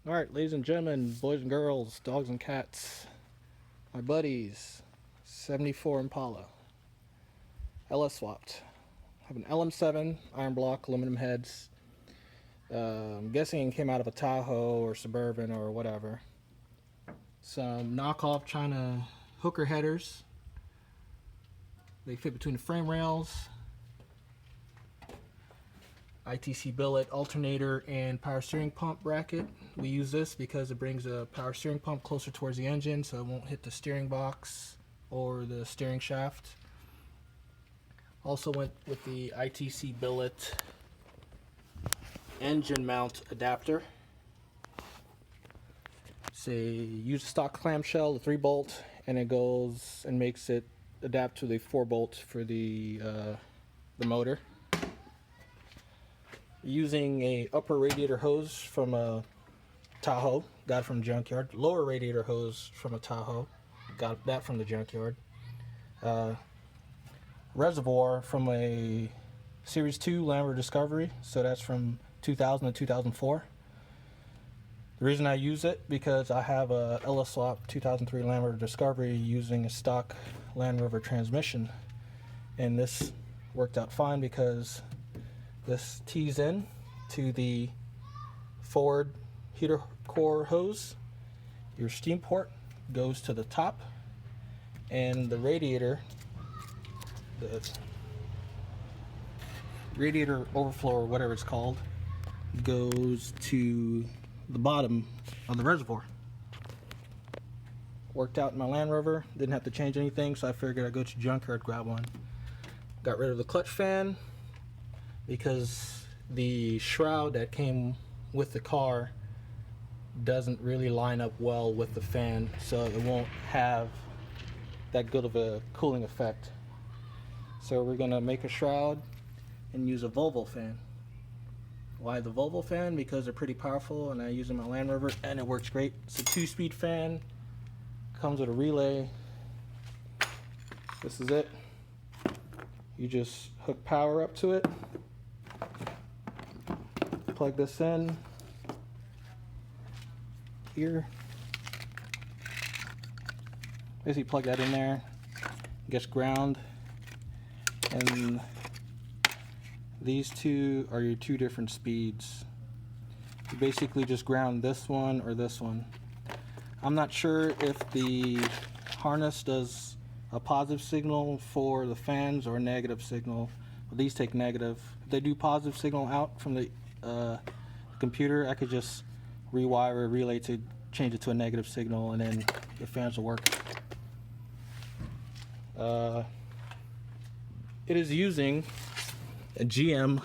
Alright, ladies and gentlemen, boys and girls, dogs and cats, my buddies, 74 Impala, LS swapped. I have an LM7, iron block, aluminum heads. I'm guessing it came out of a Tahoe or Suburban or whatever. Some knockoff China hooker headers. They fit between the frame rails. ITC billet, alternator, and power steering pump bracket. We use this because it brings a power steering pump closer towards the engine so it won't hit the steering box or the steering shaft. Also went with the ITC billet engine mount adapter. Say use a stock clamshell, a 3-bolt, and it goes and makes it adapt to the 4-bolt for the motor. Using a upper radiator hose from a Tahoe, got it from the junkyard. Lower radiator hose from a Tahoe, got that from the junkyard. Reservoir from a Series 2 Land Rover Discovery, so that's from 2000 to 2004. The reason I use it because I have a LS swap 2003 Land Rover Discovery using a stock Land Rover transmission, and this worked out fine because this tees in to the forward heater core hose. Your steam port goes to the top, and the radiator overflow or whatever it's called goes to the bottom of the reservoir. Worked out in my Land Rover, didn't have to change anything, so I figured I'd go to junkyard, grab one. Got rid of the clutch fan because the shroud that came with the car doesn't really line up well with the fan, so it won't have that good of a cooling effect. So we're gonna make a shroud and use a Volvo fan. Why the Volvo fan? Because they're pretty powerful and I use them in my Land Rover and it works great. It's a 2-speed fan, comes with a relay. This is it. You just hook power up to it, plug this in here, basically plug that in there, gets ground, and these two are your two different speeds. You basically just ground this one or this one. I'm not sure if the harness does a positive signal for the fans or a negative signal. Well, these take negative. If they do positive signal out from the computer, I could just rewire a relay to change it to a negative signal, and then the fans will work. It is using a GM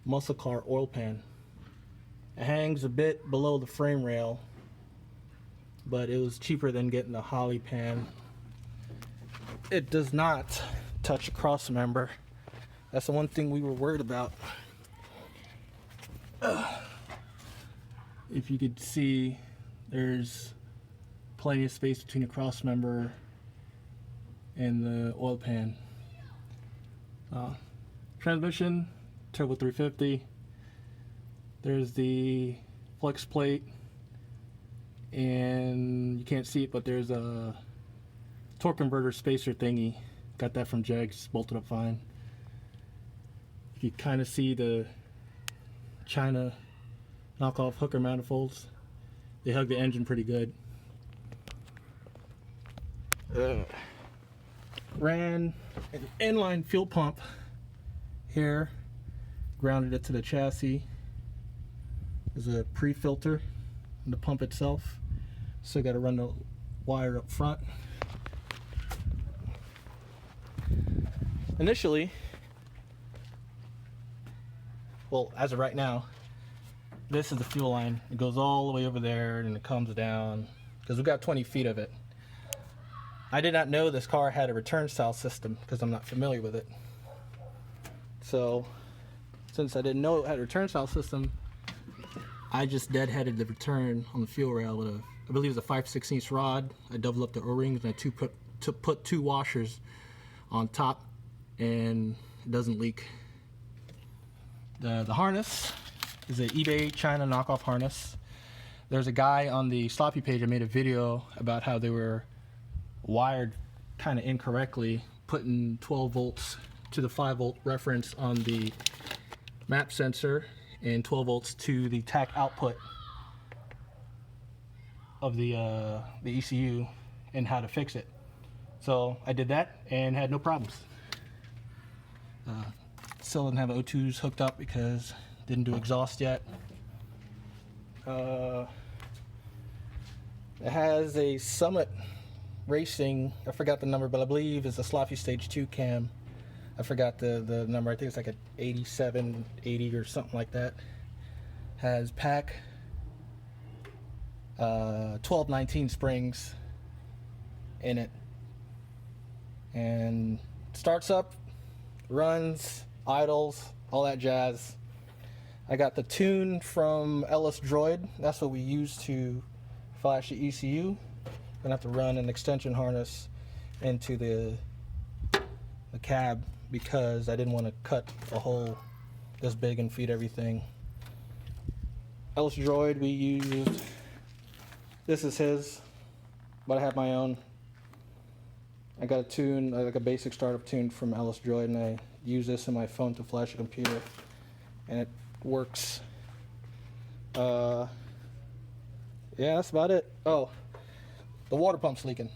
muscle car oil pan. It hangs a bit below the frame rail, but it was cheaper than getting a Holly pan. It does not touch a cross member. That's the one thing we were worried about. If you could see, there's plenty of space between the cross member and the oil pan. Transmission, turbo 350. There's the flex plate, and you can't see it, but there's a torque converter spacer thingy. Got that from Jegs, bolted up fine. You can kind of see the China knockoff hooker manifolds. They hug the engine pretty good. Ran an inline fuel pump here, grounded it to the chassis. There's a pre-filter in the pump itself, so got to run the wire up front. Initially, well, as of right now, this is the fuel line. It goes all the way over there and it comes down because we've got 20 feet of it. I did not know this car had a return style system because I'm not familiar with it. So, since I didn't know it had a return style system, I just deadheaded the return on the fuel rail with I believe it was a 5/16 rod. I doubled up the O-rings and I put two washers on top, and it doesn't leak. The harness is an eBay China knockoff harness. There's a guy on the Sloppy page that made a video about how they were wired kind of incorrectly, putting 12 volts to the 5 volt reference on the map sensor and 12 volts to the tach output of the ECU, and how to fix it. So I did that and had no problems. Still didn't have O2s hooked up because didn't do exhaust yet. It has a Summit Racing, I forgot the number, but I believe it's a Sloppy Stage 2 cam. I forgot the number. I think it's like an 8780 or something like that. Has pack 1219 springs in it, and starts up, runs, idles, all that jazz. I got the tune from LS Droid. That's what we use to flash the ECU. Gonna have to run an extension harness into the cab because I didn't want to cut a hole this big and feed everything. LS Droid we used. This is his, but I have my own. I got a tune, like a basic startup tune from LS Droid, and I use this in my phone to flash a computer, and it works. Yeah, that's about it. Oh, the water pump's leaking.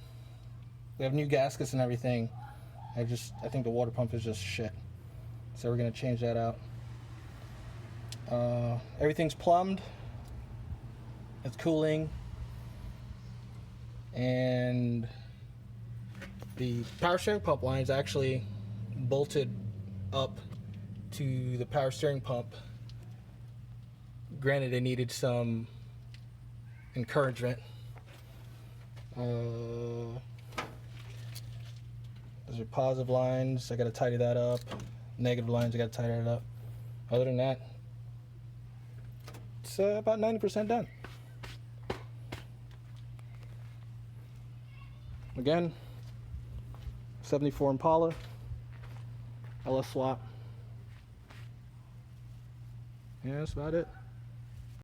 We have new gaskets and everything. I think the water pump is just shit. So we're gonna change that out. Everything's plumbed. It's cooling. And the power steering pump line is actually bolted up to the power steering pump. Granted, it needed some encouragement. Those are positive lines. I gotta tidy that up. Negative lines, I gotta tidy that up. Other than that, it's about 90% done. Again, 74 Impala, LS swap. Yeah, that's about it.